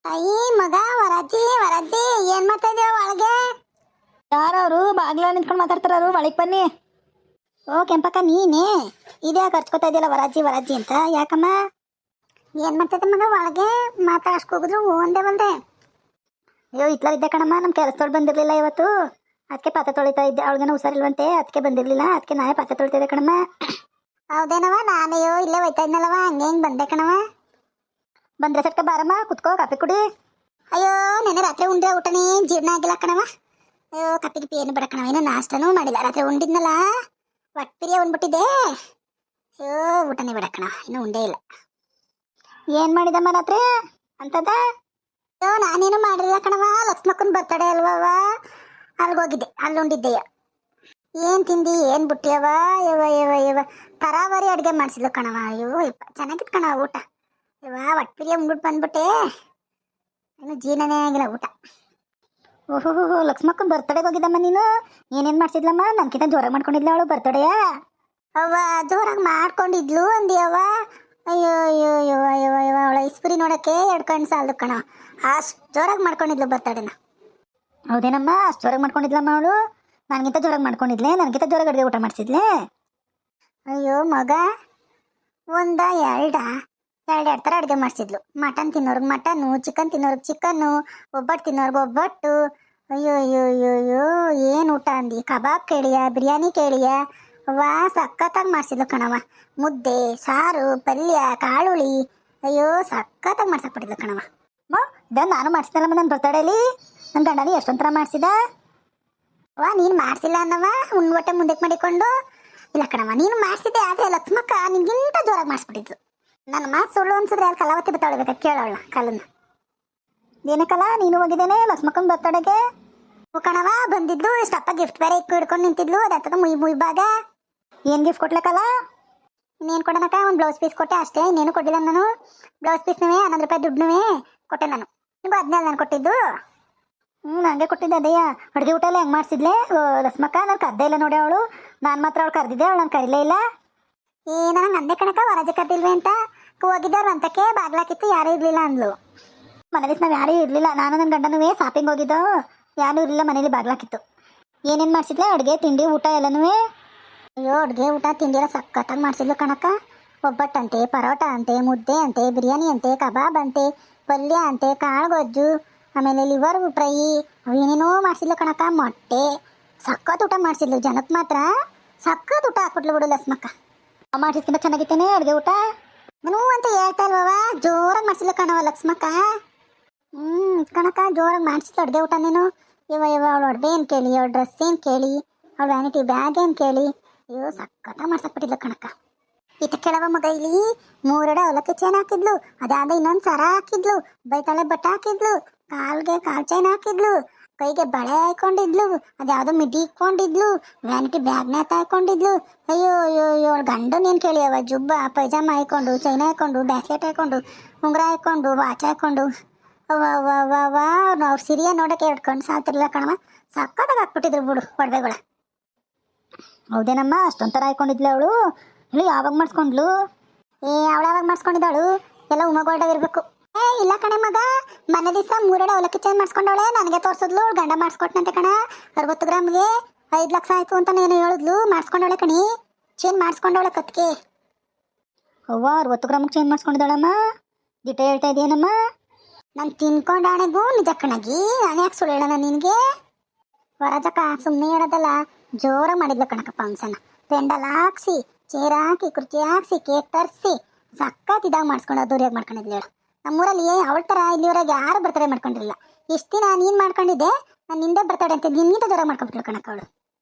ಅಯ್ಯ ಮಗ ವರಜ್ಜಿ ವರಜ್ಜಿ ಏನ್ ಮಾಡ್ತಾ ಇದೀಯ ಒಳಗೆ? ಯಾರವರು ಬಾಗ್ಲ ನಿಂತ್ಕೊಂಡು ಮಾತಾಡ್ತಾರು? ಒಳಗೆ ಬನ್ನಿ. ಓ ಕೆಂಪಕ್ಕ ನೀನೇ ಇದ್ಯಾ ಖರ್ಚ್ಕೋತಾ ಇದೆಯಲ್ಲ ವರಜ್ಜಿ ವರಜ್ಜಿ ಅಂತ ಯಾಕಮ್ಮ? ಏನ್ ಮಾಡ್ತಾ ಇದ್ದೆ ಮಗ ಒಳಗೆ? ಮಾತಾಡ್ಸ್ಕೊ ಹೋಗಿದ್ರು ಒಂದೇ ಒಂದೇ. ಅಯ್ಯೋ ಇದ್ದೆ ಕಣಮ್ಮ, ನಮ್ಮ ಕೆಲಸದವ್ಳು ಬಂದಿರಲಿಲ್ಲ ಇವತ್ತು, ಅದಕ್ಕೆ ಪಾತ್ರೆ ತೊಳಿತಾ ಇದ್ದೆ. ಅವಳಿಗೇನೋ ಹುಷಾರಿಲ್ವಂತೆ, ಅದಕ್ಕೆ ಬಂದಿರಲಿಲ್ಲ, ಅದಕ್ಕೆ ನಾನೇ ಪಾತ್ರೆ ತೊಳಿತಾ ಇದ್ದೆ ಕಣಮ್ಮ. ಹೌದೇನವ? ನಾನೆಯೋ ಇಲ್ಲೇ ಹೋಯ್ತಾ ಇದ್ನಲ್ಲವ, ಹಂಗೆ ಹೆಂಗೆ ಬಂದೆ ಕಣವ. ಬಂದ್ರೆ ಸಟ್ಕ ಬಾರಮ್ಮ, ಕುತ್ಕೋ, ಕಾಫಿ ಕುಡಿ. ಅಯ್ಯೋ ನೆನ್ನೆ ರಾತ್ರಿ ಉಂಡ್ರೆ ಊಟನೇ ಜೀರ್ಣ ಆಗಿಲ್ಲ ಕಣವ. ಅಯ್ಯೋ ಕಪ್ಪಿ ಗಿಪ್ಪಿ ಏನು ಬೇಡ ಕಣವ, ಇನ್ನೂ ನಾಷ್ಟನೂ ಮಾಡಿಲ್ಲ. ರಾತ್ರಿ ಉಂಡಿದ್ನಲ್ಲ ಒಟ್ಪಿರಿಯ ಉಂಡ್ಬಿಟ್ಟಿದ್ದೆ. ಅಯ್ಯೋ ಊಟನೇ ಬೇಡ ಕಣವ, ಇನ್ನೂ ಉಂಡೇ ಇಲ್ಲ. ಏನು ಮಾಡಿದಮ್ಮ ರಾತ್ರಿ ಅಂತದ? ಅಯ್ಯೋ ನಾನೇನು ಮಾಡಿಲ್ಲ ಕಣವ, ಲಕ್ಷ್ಮಕ್ಕನ ಬರ್ತಡೇ ಅಲ್ವವ, ಅಲ್ಗೋಗಿದ್ದೆ, ಅಲ್ಲಿ ಉಂಡಿದ್ದೆಯ. ಏನು ತಿಂದಿ ಏನು ಬಿಟ್ಟಿಯವ? ಯವ ಯವ ಯವ ತರಾವರಿ ಅಡುಗೆ ಮಾಡಿಸಿದ್ಲು ಕಣವ. ಅಯ್ಯೋ ಯಪ್ಪ ಚೆನ್ನಾಗಿತ್ತು ಕಣವ ಊಟ. ಯವ ಒಟ್ಪಿರಿಯ ಉಂಡ್ಬಿಟ್ಟು ಬಂದ್ಬಿಟ್ಟೆ, ಇನ್ನು ಜೀರ್ಣನೇ ಆಗಿಲ್ಲ ಊಟ. ಓಹೋ, ಲಕ್ಷ್ಮಕ್ಕನ ಬರ್ತಡೆಗೆ ಹೋಗಿದ್ದಮ್ಮ ನೀನು? ಏನೇನು ಮಾಡ್ಸಿದ್ಲಮ್ಮ? ನನ್ಕಿಂತ ಜೋರಾಗಿ ಮಾಡ್ಕೊಂಡಿದ್ಲ ಅವಳು ಬರ್ತಡೆಯ? ಅವ್ವ ಜೋರಾಗಿ ಮಾಡ್ಕೊಂಡಿದ್ಲು ಅಂದಿಯವ್ವ. ಅಯ್ಯೋ ಅಯ್ಯೋ ಯವ ಯವ ಯವ ಅವಳ ಇಸ್ಪುರಿ ನೋಡೋಕ್ಕೆ ಎರಡು ಕಣ್ಣು ಸಾಲದು ಕಣ, ಅಷ್ಟು ಜೋರಾಗಿ ಮಾಡ್ಕೊಂಡಿದ್ಲು ಬರ್ತಡೆನ. ಹೌದೇನಮ್ಮ, ಅಷ್ಟು ಜೋರಾಗಿ ಮಾಡ್ಕೊಂಡಿದ್ಲಮ್ಮ ಅವಳು? ನನಗಿಂತ ಜೋರಾಗಿ ಮಾಡ್ಕೊಂಡಿದ್ಲೆ, ನನಗಿಂತ ಜೋರಾಗಿ ಅಡುಗೆ ಊಟ ಮಾಡಿಸಿದ್ಲೆ. ಅಯ್ಯೋ ಮಗ ಒಂದ ಎರಡು ಥರ ಅಡುಗೆ ಮಾಡಿಸಿದ್ಲು. ಮಟನ್ ತಿನ್ನೋರ್ಗೆ ಮಟನ್ನು, ಚಿಕನ್ ತಿನ್ನೋರ್ಗೆ ಚಿಕನ್ನು, ಒಬ್ಬಟ್ಟು ತಿನ್ನೋರ್ಗೆ ಒಬ್ಬಟ್ಟು. ಅಯ್ಯೋ ಅಯ್ಯೋ ಅಯ್ಯೋ ಅಯ್ಯೋ ಏನು ಊಟ ಅಂದಿ? ಕಬಾಬ್ ಕೇಳಿಯ, ಬಿರಿಯಾನಿ ಕೇಳಿಯ? ವಾ ಸಖತ್ತಾಗಿ ಮಾಡಿಸಿದ್ಲು ಕಣವ. ಮುದ್ದೆ ಸಾರು ಪಲ್ಯ ಕಾಳುಳಿ, ಅಯ್ಯೋ ಸಖತ್ತಾಗಿ ಮಾಡ್ಸಕ್ಬಿಟ್ಟಿದ್ಲು ಕಣವ. ಇದನ್ನು ನಾನು ಮಾಡಿಸಿದಲ್ಲಮ್ಮ ನನ್ನ ಬರ್ತಡೇಲಿ. ನನ್ನ ಗಂಡನಿ ಎಷ್ಟೊಂಥರ ಮಾಡಿಸಿದ. ವಾ ನೀನು ಮಾಡಿಸಿಲ್ಲ ಅನ್ನವ, ಹೊಟ್ಟೆ ಮುಂದಕ್ಕೆ ಮಾಡಿಕೊಂಡು. ಇಲ್ಲ ಕಣವ ನೀನು ಮಾಡಿಸಿದ್ದೆ, ಆದರೆ ಲಕ್ಷ್ಮಕ್ಕ ನಿನ್ಗಿಂತ ಜೋರಾಗಿ ಮಾಡಿಸ್ಬಿಟ್ಟಿದ್ಲು. ನನ್ನ ಮಾತು ಸುಳ್ಳು ಅನ್ಸಿದ್ರೆ ಯಾರು ಕಲಾವತಿ ಬತ್ತಾಳ್ಬೇಕಾ ಕೇಳೋಳ ಕಾಲನ್ನ. ಏನಕ್ಕಲ್ಲ ನೀನು ಹೋಗಿದ್ದೇನೆ ಲಕ್ಷ್ಮಕ್ಕನ ಬರ್ತಡೆಗೆ? ಕಣವ ಬಂದಿದ್ಲು, ಇಷ್ಟಪ್ಪ ಗಿಫ್ಟ್ ಬೇರೆ ಹಿಡ್ಕೊಂಡು ನಿಂತಿದ್ಲು. ಅದಾಗ್ತದ ಮುಯ್ ಭಾಗ. ಏನು ಗಿಫ್ಟ್ ಕೊಟ್ಲಕ್ಕಲ್ಲ? ಇನ್ನೇನು ಕೊಡೋಣಕ್ಕ, ಒಂದು ಬ್ಲೌಸ್ ಪೀಸ್ ಕೊಟ್ಟೆ ಅಷ್ಟೇ, ಇನ್ನೇನು ಕೊಟ್ಟಿಲ್ಲ ನಾನು. ಬ್ಲೌಸ್ ಪೀಸ್ನವೇ 11 ರೂಪಾಯಿ ದುಡ್ಡುನವೇ ಕೊಟ್ಟೆ ನಾನು. ನಿಮಗೂ 15 ನಾನು ಕೊಟ್ಟಿದ್ದು. ನನಗೆ ಕೊಟ್ಟಿದ್ದೆ ಅದೇಯ. ಅಡುಗೆ ಊಟ ಎಲ್ಲ ಹೆಂಗೆ ಮಾಡಿಸಿದ್ಲೆ ಲಕ್ಷ್ಮಕ್ಕ? ನಾನು ಕರ್ದೇ ಇಲ್ಲ ನೋಡಿ ಅವಳು. ನಾನು ಮಾತ್ರ ಅವಳು ಕರೆದಿದ್ದೆ, ಅವಳು ನಾನು ಕರೀಲೇ ಇಲ್ಲ. ನಂಗೆ ಅಂದೆ ಕಣಕ್ಕ ಹೊರಜೆ ಕರ್ದಿಲ್ವೇ ಅಂತ. ಹೋಗಿದ್ದವ್ರು ಅಂತಕ್ಕೆ ಬಾಗ್ಲಾಕಿತ್ತು, ಯಾರೂ ಇರಲಿಲ್ಲ ಅಂದ್ಲು. ಮನೇಲಿ ನಾವು ಯಾರೂ ಇರಲಿಲ್ಲ, ನಾನು ನನ್ನ ಗಂಡನೂ ಶಾಪಿಂಗ್ ಹೋಗಿದ್ದೋ, ಯಾರೂ ಇರಲಿಲ್ಲ ಮನೇಲಿ, ಬಾಗ್ಲಾಕಿತ್ತು. ಏನೇನು ಮಾಡಿಸಿದ್ಲೆ ಅಡುಗೆ ತಿಂಡಿ ಊಟ ಎಲ್ಲನೂ? ಅಯ್ಯೋ ಅಡುಗೆ ಊಟ ತಿಂಡಿ ಎಲ್ಲ ಸಖತ್ತಾಗಿ ಮಾಡಿಸಿದ್ಲು ಕಣಕ್ಕ. ಒಬ್ಬಟ್ಟಂತೆ, ಪರೋಟ ಅಂತೆ, ಮುದ್ದೆ ಅಂತೆ, ಬಿರಿಯಾನಿ ಅಂತೆ, ಕಬಾಬ್ ಅಂತೆ, ಪಲ್ಯ ಅಂತೆ, ಕಾಳುಗೊಜ್ಜು, ಆಮೇಲೆ ಲಿವರ್ ಫ್ರೈ, ಏನೇನೋ ಮಾಡಿಸಿದ್ಲು ಕಣಕ್ಕ. ಮೊಟ್ಟೆ ಸಖತ್ ಊಟ ಮಾಡಿಸಿದ್ಲು. ಜನಕ್ಕೆ ಮಾತ್ರ ಸಖತ್ ಊಟ ಹಾಕ್ಬಿಟ್ಲು ಬಿಡು ಲಕ್ಷ್ಮಕ್ಕ. ಮಾಡಿಸ್ಕಿಂತ ಚೆನ್ನಾಗಿತ್ತೇನೆ ಅಡುಗೆ ಊಟ? ನಾನು ಅಂತ ಹೇಳ್ತಾ ಇಲ್ವವ, ಜೋರಾಗಿ ಮಾಡಿಸಿದ್ಲು ಕಣವ ಲಕ್ಷ್ಮಕ್ಕ. ಕಣಕ್ಕ ಜೋರಾಗಿ ಮಾಡಿಸಿದ್ಲು ಅಡುಗೆ ಊಟ. ನೀನು ಇವ ಅವಳು ಒಡವೆ ಏನು ಕೇಳಿ, ಅವಳ ಡ್ರೆಸ್ ಏನು ಕೇಳಿ, ಅವಳು ವ್ಯಾನಿಟಿ ಬ್ಯಾಗ್ ಏನು ಕೇಳಿ, ಅಯ್ಯೋ ಸಖತ್ತಾಗಿ ಮಾಡ್ಸಕ್ಬಿಟ್ಟಿದ್ಲು ಕಣಕ್ಕ. ಈತ ಕೆಳವ ಮಗ ಇಲ್ಲಿ 3 ಅವಲಕ್ಕಿ ಚೈನ್ ಹಾಕಿದ್ಲು, ಅದಾದ ಇನ್ನೊಂದು ಸರ ಹಾಕಿದ್ಲು, ಬೈತಾಳೆ ಬಟ್ಟೆ ಹಾಕಿದ್ಲು, ಕಾಲ್ಗೆ ಕಾಲ್ ಚೈನ್ ಹಾಕಿದ್ಲು, ಕೈಗೆ ಬಳೆ ಹಾಕೊಂಡಿದ್ಲು, ಅದ್ಯಾವುದೋ ಮಿಡಿ ಇಟ್ಕೊಂಡಿದ್ಲು, ವ್ಯಾನಿಟಿ ಬ್ಯಾಗ್ನ ಹಾಕೊಂಡಿದ್ಲು. ಅಯ್ಯೋ ಅಯ್ಯೋ ಅಯ್ಯೋ ಅವಳು ಗಂಡನ ಏನು ಕೇಳಿ ಅವ ಜುಬ್ಬ ಪೈಜಾಮ ಹಾಕೊಂಡು, ಚೈನ ಹಾಕೊಂಡು, ಬ್ಯಾಸ್ಲೆಟ್ ಹಾಕೊಂಡು, ಉಂಗುರ ಹಾಕೊಂಡು, ವಾಚ್ ಹಾಕೊಂಡು, ಅವ್ರ ಸಿರಿಯ ನೋಡೋಕೆ 2 ಕಣ್ಣು ಸಾತಿರ್ಲಿಲ್ಲ ಕಣವ. ಸಕ್ಕತ್ತಾಗಿ ಹಾಕ್ಬಿಟ್ಟಿದ್ರು ಬಿಡು ಒಡವೆಗಳ. ಹೌದೇನಮ್ಮ, ಅಷ್ಟೊಂಥರ ಹಾಕೊಂಡಿದ್ಲು ಅವಳು? ಇಲ್ಲಿ ಯಾವಾಗ ಮಾಡಿಸ್ಕೊಂಡ್ಲು? ಅವಳು ಯಾವಾಗ ಮಾಡಿಸ್ಕೊಂಡಿದ್ದಾಳು? ಎಲ್ಲ ಉಮಗೋಲ್ಡಾಗಿರ್ಬೇಕು. ಇಲ್ಲ ಕಣೆ ಮಗ, ಮನೆ ದಿವಸ 3 ಅವಲಕ್ಕಿ ಚೇಂಜ್ ಮಾಡಿಸ್ಕೊಂಡವಳೆ, ನನಗೆ ತೋರಿಸಿದ್ಲು. ಗಂಡ ಮಾಡಿಸ್ಕೊಟ್ನಂತೆ ಕಣ. 60 ಗ್ರಾಮ್ಗೆ 5 ಲಕ್ಷ ಆಯಿತು ಅಂತ ಏನು ಹೇಳಿದ್ಲು. ಮಾಡಿಸ್ಕೊಂಡವಳೆ ಕಣಿ, ಚೇಂಜ್ ಮಾಡಿಸ್ಕೊಂಡವಳೆ ಕತ್ಗೆ. ಅವ್ವ 60 ಗ್ರಾಮಿಗೆ ಚೇಂಜ್ ಮಾಡಿಸ್ಕೊಂಡಿದ್ದಾಳಮ್ಮ? ದಿಟ ಹೇಳ್ತಾ ಇದೆಯೇನಮ್ಮ? ನಾನು ತಿನ್ಕೊಂಡು ಆಣೆಗೂ ನಿಜ ಕಣಗಿ, ನಾನು ಯಾಕೆ ಸುಳ್ಳು ಹೇಳೋಣ ನಿನಗೆ? ವರಜಕ್ಕ ಸುಮ್ಮನೆ ಹೇಳೋದಲ್ಲ, ಜೋರಾಗಿ ಮಾಡಿದ್ಲು ಕಣಕ್ಕ ಫಂಕ್ಷನ್. ಪೆಂಡಲ್ ಹಾಕ್ಸಿ, ಚೇರ್ ಹಾಕಿ, ಕುರ್ಚಿ ಹಾಕ್ಸಿ, ಕೇಕ್ ತರಿಸಿ ಸಖತ್ ಇದಾಗ ಮಾಡಿಸ್ಕೊಂಡು ಅದ್ದೂರಿಯಾಗಿ ಮಾಡ್ಕೊಂಡಿದ್ಲು ಹೇಳು. ನಮ್ಮೂರಲ್ಲಿ ಅವಳ ಥರ ಇಲ್ಲಿವರೆಗೆ ಯಾರು ಬರ್ತಡೇ ಮಾಡ್ಕೊಂಡಿರಲಿಲ್ಲ. ಇಷ್ಟು ದಿನ ನೀನು ಮಾಡ್ಕೊಂಡಿದ್ದೆ, ನಾನು ನಿಂದೆ ಬರ್ತಡೇ ಅಂತ ನಿನ್ಗಿಂತ ಜೋರಾಗಿ ಮಾಡ್ಕೊಂಡ್ಬಿಟ್ಲು ಕಣಕ್ಕ ಅವಳು.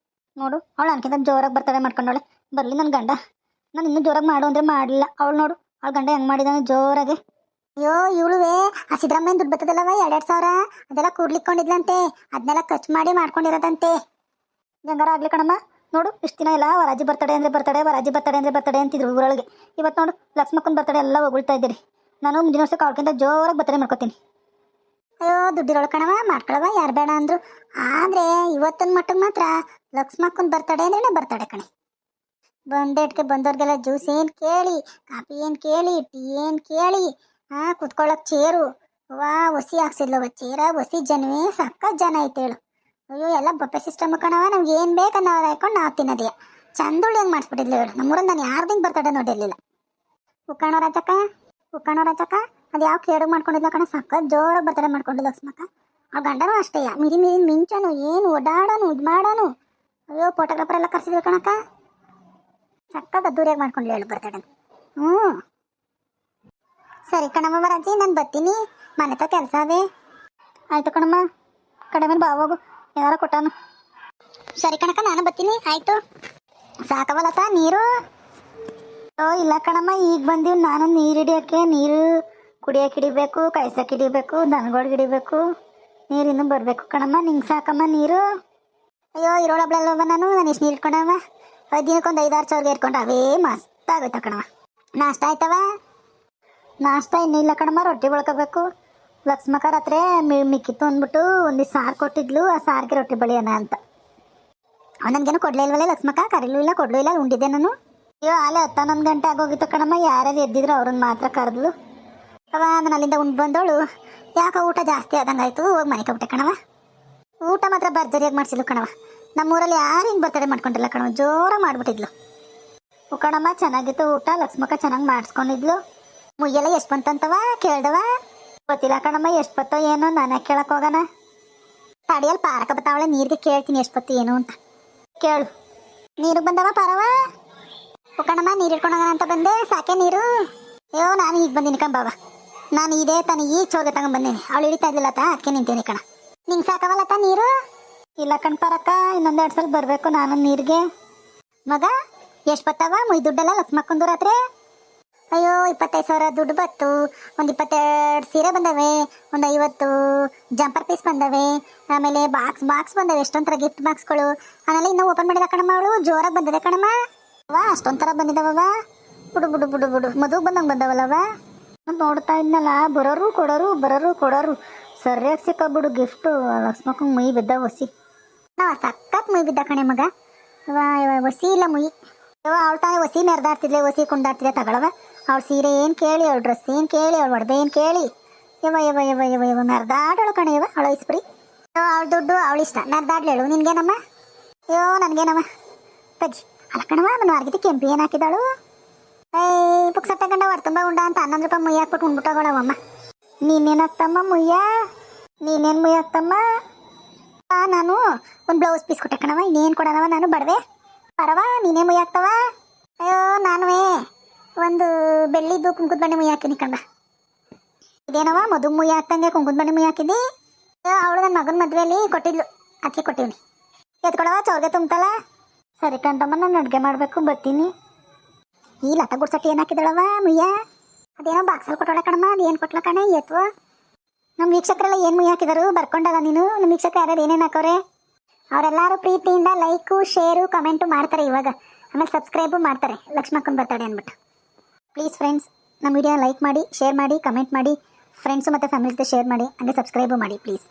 ನೋಡು ಅವಳು ನನಗಿಂತ ಜೋರಾಗಿ ಬರ್ತಡೇ ಮಾಡ್ಕೊಂಡವಳೆ. ಬರಲಿ ನನ್ನ ಗಂಡ, ನಾನು ಇನ್ನೂ ಜೋರಾಗಿ ಮಾಡು ಅಂದರೆ ಮಾಡಲಿಲ್ಲ. ಅವಳು ನೋಡು ಅವಳ ಗಂಡ ಹೆಂಗೆ ಮಾಡಿದಾನೆ ಜೋರಾಗಿ. ಅಯ್ಯೋ ಇವಳುವೆ ಆ ಸಿದ್ದರಾಮಯ್ಯನ ದುಡ್ಡು ಬರ್ತದಲ್ಲವ 2,000 ಅದೆಲ್ಲ ಕೂಡ್ಲಿಕ್ಕೊಂಡಿದ್ಲಂತೆ, ಅದನ್ನೆಲ್ಲ ಖರ್ಚು ಮಾಡಿ ಮಾಡ್ಕೊಂಡಿರೋದಂತೆ. ಹೆಂಗಾರ ಆಗಲಿ ಕಣಮ್ಮ. ನೋಡು ಇಷ್ಟು ದಿನ ಎಲ್ಲ ವರಾಜಿ ಬರ್ತಡೇ ಅಂದರೆ ಬರ್ತಡೇ, ವರಾಜಿ ಬರ್ತಡೇ ಅಂದರೆ ಬರ್ತಡೇ ಅಂತಿದ್ರು ಊರೊಳಗೆ. ಇವತ್ತು ನೋಡು ಲಕ್ಷ್ಮಕ್ಕನ ಬರ್ತಡೇ ಎಲ್ಲ ಹೊಗಳ್ತಾ ಇದ್ದೀರಿ. ನಾನು ಮುಂದಿನ ವರ್ಷಕ್ಕೆ ಅವಳಕ್ಕಿಂತ ಜೋರಾಗಿ ಬರ್ತಡೇ ಮಾಡ್ಕೊತೀನಿ. ಅಯ್ಯೋ ದುಡ್ಡಿರೋಳು ಕಣವ, ಮಾಡ್ಕೊಳವ, ಯಾರು ಬೇಡ ಅಂದರು. ಆದರೆ ಇವತ್ತಿನ ಮಟ್ಟಿಗೆ ಮಾತ್ರ ಲಕ್ಷ್ಮಕ್ಕನ ಬರ್ತಡೇ ಅಂದ್ರೆ ಬರ್ತಡೇ ಕಣೆ. ಬಂದೇಟ್ಗೆ ಬಂದವ್ರಿಗೆಲ್ಲ ಜ್ಯೂಸ್ ಏನು ಕೇಳಿ, ಕಾಫಿ ಏನು ಕೇಳಿ, ಟೀ ಏನು ಕೇಳಿ, ಕುತ್ಕೊಳ್ಳೋಕೆ ಚೇರು, ವಾ ಒಸಿ ಹಾಕ್ಸಿದ್ಲವ ಚೀರ ಒಸಿ ಜನವೇ ಸಕ್ಕ ಜನ ಐತೆ ಹೇಳು. ಅಯ್ಯೋ ಎಲ್ಲ ಬೊಪ್ಪೆ ಸಿಸ್ಟಮ್ ಕಣವ, ನಮ್ಗೆ ಏನು ಬೇಕು ಅನ್ನೋದು ಹಾಕೊಂಡು ನಾವು ತಿನ್ನೋದೇ. ಚಂದುಳ್ಳಿ ಹೆಂಗೆ ಮಾಡಿಸ್ಬಿಟ್ಟಿದ್ಲು ಹೇಳು. ನಮ್ಮೂರಲ್ಲಿ ನಾನು ಯಾರ್ದಿಂಗೆ ಬರ್ತಡೆ ನೋಡಿರಲಿಲ್ಲ. ಉಕ್ಕಣೋ ರಾಜಕ್ಕ ಅದು ಯಾವ ಕೇಡು ಮಾಡ್ಕೊಂಡಿದ್ಲ ಕಣ, ಸಕ್ಕ ಜೋರಾಗಿ ಬರ್ತಡೆ ಮಾಡ್ಕೊಂಡಿದ್ಲು ಲಕ್ಷ್ಮಕ್ಕ. ಆ ಗಂಡನೂ ಅಷ್ಟೇ ಮಿರಿ ಮಿಂಚನು ಏನು ಓಡಾಡೋನು ಇದು ಮಾಡೋನು. ಅಯ್ಯೋ ಫೋಟೋಗ್ರಾಫರ್ ಎಲ್ಲ ಕರ್ಸಿದ್ರು ಕಣಕ್ಕ, ಸಕ್ಕದ ಅದ್ದೂರಿಯಾಗಿ ಮಾಡ್ಕೊಂಡ್ಲು ಹೇಳು ಬರ್ತಡೆ. ಹ್ಞೂ ಸರಿ ಕಣಮ್ಮ ರಾಜಿ, ನಾನು ಬರ್ತೀನಿ, ಮನೆ ತ ಕೆಲಸ ಅವೇ. ಆಯಿತು ಕಣಮ್ಮ, ಕಡೆ ಮೇಲೆ ಬಾ ಹೋಗು, ಏನಾರ ಕೊಟ್ಟಾನು. ಸರಿ ಕಣಕ್ಕ, ನಾನು ಬರ್ತೀನಿ. ಆಯಿತು. ಸಾಕವಲ್ಲತ್ತ ನೀರು? ಓ ಇಲ್ಲ ಕಣಮ್ಮ, ಈಗ ಬಂದೀವಿ. ನಾನು ನೀರು ಹಿಡಿಯೋಕ್ಕೆ, ನೀರು ಕುಡಿಯೋಕೆ ಹಿಡಿಬೇಕು, ಕಾಯ್ಸೋಕೆ ಹಿಡಿಬೇಕು, ದನಗಳಿಗೆ ಹಿಡಿಬೇಕು. ನೀರು ಇನ್ನೂ ಬರಬೇಕು ಕಣಮ್ಮ. ನಿಂಗೆ ಸಾಕಮ್ಮ ನೀರು? ಅಯ್ಯೋ ಇರೋಳಬ್ಳಲ್ವ ನಾನು ಎಷ್ಟು ನೀರು ಇಟ್ಕೊಂಡವ. ದಿನಕ್ಕೊಂದು 5-6 ಚೌರ್ಗೆ ಇಟ್ಕೊಂಡ್ರೆ ಅವೇ ಮಸ್ತ್ ಆಗೋಯ್ತ ಕಣವ. ನಾಷ್ಟ ಆಯ್ತವ? ನಾಷ್ಟ ಇನ್ನೂ ಇಲ್ಲ ಕಣಮ್ಮ, ರೊಟ್ಟಿ ಬಳ್ಕೋಬೇಕು. ಲಕ್ಷ್ಮಕ್ಕ ರಾತ್ರಿ ಮಿಕ್ಕಿತ್ತು ಅಂದ್ಬಿಟ್ಟು ಒಂದು ಸಾರು ಕೊಟ್ಟಿದ್ಲು, ಆ ಸಾರಿಗೆ ರೊಟ್ಟಿ ಬಳಿಯೋಣ ಅಂತ. ನನಗೇನು ಕೊಡ್ಲೇ ಇಲ್ವಲ್ಲ ಲಕ್ಷ್ಮಕ್ಕ, ಕರೀಲೂ ಇಲ್ಲ ಕೊಡ್ಲೂ ಇಲ್ಲ, ಉಂಡಿದ್ದೆ ನಾನು. ಅಯ್ಯೋ ಅಲ್ಲೇ 11 ಗಂಟೆ ಆಗೋಗಿತ್ತು ಕಣಮ್ಮ. ಯಾರ್ಯಾರು ಎದ್ದಿದ್ರು ಅವ್ರನ್ನ ಮಾತ್ರ ಕರೆದ್ಲು. ಅವ ನಾನು ಅಲ್ಲಿಂದ ಉಂಡು ಬಂದವಳು ಯಾಕೆ ಊಟ ಜಾಸ್ತಿ ಆದಂಗಾಯ್ತು, ಹೋಗಿ ಮನೆ ಕಬಿಟ್ಟೆ ಕಣವ. ಊಟ ಮಾತ್ರ ಭರ್ಜರಿಯಾಗಿ ಮಾಡಿಸಿದ್ಲು ಕಣವ. ನಮ್ಮೂರಲ್ಲಿ ಯಾರು ಹಿಂಗೆ ಬರ್ತಡೆ ಮಾಡ್ಕೊಂಡಿಲ್ಲ ಕಣವ, ಜೋರಾಗಿ ಮಾಡಿಬಿಟ್ಟಿದ್ಲು. ಕಣಮ್ಮ ಚೆನ್ನಾಗಿತ್ತು ಊಟ, ಲಕ್ಷ್ಮಕ್ಕ ಚೆನ್ನಾಗಿ ಮಾಡಿಸ್ಕೊಂಡಿದ್ಲು. ಮುಯ್ಯೆಲ್ಲ ಎಷ್ಟು ಬಂತಂತವ ಕೇಳ್ದವ? ಗೊತ್ತಿಲ್ಲ ಕಣಮ್ಮ, ಎಷ್ಟು ಬತ್ತೋ ಏನೋ, ನಾನೇ ಕೇಳಕ್ಕೆ ಹೋಗೋಣ. ತಡಿಯಲ್ಲಿ ಪಾರಕ ಬತ್ತಾವಳೆ, ನೀರಿಗೆ ಕೇಳ್ತೀನಿ ಎಷ್ಟು ಬತ್ತು ಏನು ಅಂತ. ಕೇಳು. ನೀರು ಬಂದವ ಪಾರವ? ಕಣಮ್ಮ ನೀರು ಇಟ್ಕೊಂಡೋಗೋಣ ಅಂತ ಬಂದೆ, ಸಾಕೆ ನೀರು? ಅಯ್ಯೋ ನಾನು ಈಗ ಬಂದೀನಿ ಕಣ್ ಬಾಬಾ, ನಾನು ಇದೇ ತಾನು ಈಗ ಚೋರ್ಗೆ ತಗೊಂಡ್ಬಂದೀನಿ. ಅವಳು ಹಿಡಿತಾ ಇದ್ದಿಲ್ಲತ್ತ, ಅದಕ್ಕೆ ನಿಂತೀನಿ ಕಣ. ನಿಂಗೆ ಸಾಕವಲ್ಲತ್ತ ನೀರು? ಇಲ್ಲ ಕಣ್ ಪಾರಕ್ಕ, ಇನ್ನೊಂದೆರಡು ಸಲ ಬರಬೇಕು ನಾನು ನೀರಿಗೆ. ಮಗ ಎಷ್ಟು ಬತ್ತವ ಮುಯ್ ದುಡ್ಡೆಲ್ಲ ಲಕ್ಷ್ಮಕ್ಕಂದು ರಾತ್ರಿ? ಅಯ್ಯೋ 25,000 ದುಡ್ಡು ಬತ್ತು, ಒಂದು 22 ಸೀರೆ ಬಂದವೆ, ಒಂದು 50 ಜಂಪರ್ ಪೀಸ್ ಬಂದವೆ, ಆಮೇಲೆ ಬಾಕ್ಸ್ ಬಂದವೆ, ಎಷ್ಟೊಂಥರ ಗಿಫ್ಟ್ ಬಾಕ್ಸ್ಗಳು. ಆಮೇಲೆ ಇನ್ನೂ ಓಪನ್ ಮಾಡಿದ ಕಣಮ್ಮ ಅವಳು, ಜೋರಾಗಿ ಬಂದಿದೆ ಕಣಮ್ಮ. ವಾ ಅಷ್ಟೊಂಥರ ಬಂದಿದ್ದಾವ. ಬುಡು ಮದುವೆ ಬಂದಂಗೆ ಬಂದವಲ್ಲವ. ನೋಡ್ತಾ ಇದ್ನಲ್ಲ, ಬರೋರು ಕೊಡೋರು ಸರಿಯಾಗಿ ಸಿಕ್ಕಾಬಿಡು ಗಿಫ್ಟು. ಲಕ್ಷ್ಮಕ್ಕಂಗೆ ಮುಯಿ ಬಿದ್ದ ಹೊಸಿ. ನಾವು ಸಖತ್ ಮುಯಿ ಬಿದ್ದ ಕಣೆ ಮಗ. ಹೊಸಿ ಇಲ್ಲ ಮುಯಿ. ಅವಳು ತಾನೇ ಹೊಸಿ ಮೆರೆದಾಡ್ತಿದ್ಲೆ, ಹೊಸಿ ಕುಂದಾಡ್ತಿದ್ದೆ ತಗೊಳವ. ಅವಳು ಸೀರೆ ಏನು ಕೇಳಿ, ಅವಳು ಡ್ರೆಸ್ ಏನು ಕೇಳಿ, ಅವಳು ಒಡವೆ ಏನು ಕೇಳಿ, ಯವ ಮೆರೆದಾಡೋಳು ಕಣೆ. ಅವಳು ಇಸ್ಬಿಡಿ. ಅವಳು ದುಡ್ಡು ಅವಳು ಇಷ್ಟ, ಮೆರೆದಾಡ್ಲೇಳು. ನಿನ್ಗೇನಮ್ಮ? ಅಯ್ಯೋ ನನಗೇನಮ್ಮ ತಜ್ಜಿ. ಅಲ್ಲ ಕಣವ, ನಾನು ಅರ್ಗಿತಿ ಕೆಂಪಿ ಏನು ಹಾಕಿದಾಳು? ಪುಕ್ಸಟ್ಟೆ ಗಂಡ ತುಂಬ ಉಂಡ ಅಂತ 11 ರೂಪಾಯಿ ಮುಯ್ಯ ಹಾಕ್ಬಿಟ್ಟು ಉಂಡ್ಬಿಟ್ಟೋಗಳವಮ್ಮ. ನೀನೇನು ಹಾಕ್ತಮ್ಮ ಮುಯ್ಯ? ನೀನೇನು ಮುಯ್ಯ ಹಾಕ್ತಮ್ಮ? ನಾನು ಒಂದು ಬ್ಲೌಸ್ ಪೀಸ್ ಕೊಟ್ಟೆ ಕಣವ, ಇನ್ನೇನು ಕೊಡೋಣವ ನಾನು ಬಡವೆ. ಪರವ ನೀನೇ ಮುಯ್ಯ ಹಾಕ್ತವ? ಅಯ್ಯೋ ನಾನುವೇ ಒಂದು ಬೆಳ್ಳಿದ್ದು ಕುಂಕುದ ಬಣ್ಣೆ ಮುಯ್ಯ ಹಾಕಿನಿ ಕಣ್ಣ. ಇದೇನವ ಮದುವೆ ಮುಯ್ಯ ಹಾಕ್ತಂಗೆ ಕುಂಕುದ ಬಣ್ಣೆ ಮುಯ್ಯ ಹಾಕಿದ್ದಿ? ಅವಳು ನನ್ನ ಮಗನ ಮದುವೆಯಲ್ಲಿ ಕೊಟ್ಟಿದ್ಲು, ಅದಕ್ಕೆ ಕೊಟ್ಟಿವ್ನಿ. ಎತ್ಕೊಡವ ಚೌರ್ಗೆ ತುಂಬತಲ್ಲ. ಸರಿ ಕಣ್ತಮ್ಮ, ನಾನು ಅಡುಗೆ ಮಾಡಬೇಕು, ಬರ್ತೀನಿ. ಈ ಲತಾ ಗುಡ್ಸಟ್ಟಿ ಏನು ಹಾಕಿದಳವ ಮುಯ್ಯ? ಅದೇನೋ ಬಾಕ್ಸಲ್ಲಿ ಕೊಟ್ಟೋಳೆ ಕಣಮ್ಮ, ಅದು ಏನು ಕೊಟ್ಲ ಕಣೆ ಎತ್ವ? ನಮ್ಮ ವೀಕ್ಷಕರೆಲ್ಲ ಏನು ಮುಯ್ಯ ಹಾಕಿದರು ಬರ್ಕೊಂಡಲ್ಲ ನೀನು? ನಮ್ಮ ವೀಕ್ಷಕರು ಯಾರ್ಯಾರು ಏನೇನು ಹಾಕೋರೆ? ಅವರೆಲ್ಲರೂ ಪ್ರೀತಿಯಿಂದ ಲೈಕು ಶೇರು ಕಮೆಂಟು ಮಾಡ್ತಾರೆ ಇವಾಗ. ಆಮೇಲೆ ಸಬ್ಸ್ಕ್ರೈಬು ಮಾಡ್ತಾರೆ ಲಕ್ಷ್ಮಕ್ಕನ ಬರ್ತಡೆ ಅಂದ್ಬಿಟ್ಟು. ಪ್ಲೀಸ್ ಫ್ರೆಂಡ್ಸ್, ನಮ್ಮ ವಿಡಿಯೋ ಲೈಕ್ ಮಾಡಿ, ಶೇರ್ ಮಾಡಿ, ಕಮೆಂಟ್ ಮಾಡಿ, ಫ್ರೆಂಡ್ಸು ಮತ್ತು ಫ್ಯಾಮಿಲಿ ಜೊತೆ ಶೇರ್ ಮಾಡಿ, ಹಾಗೆ ಸಬ್ಸ್ಕ್ರೈಬು ಮಾಡಿ ಪ್ಲೀಸ್.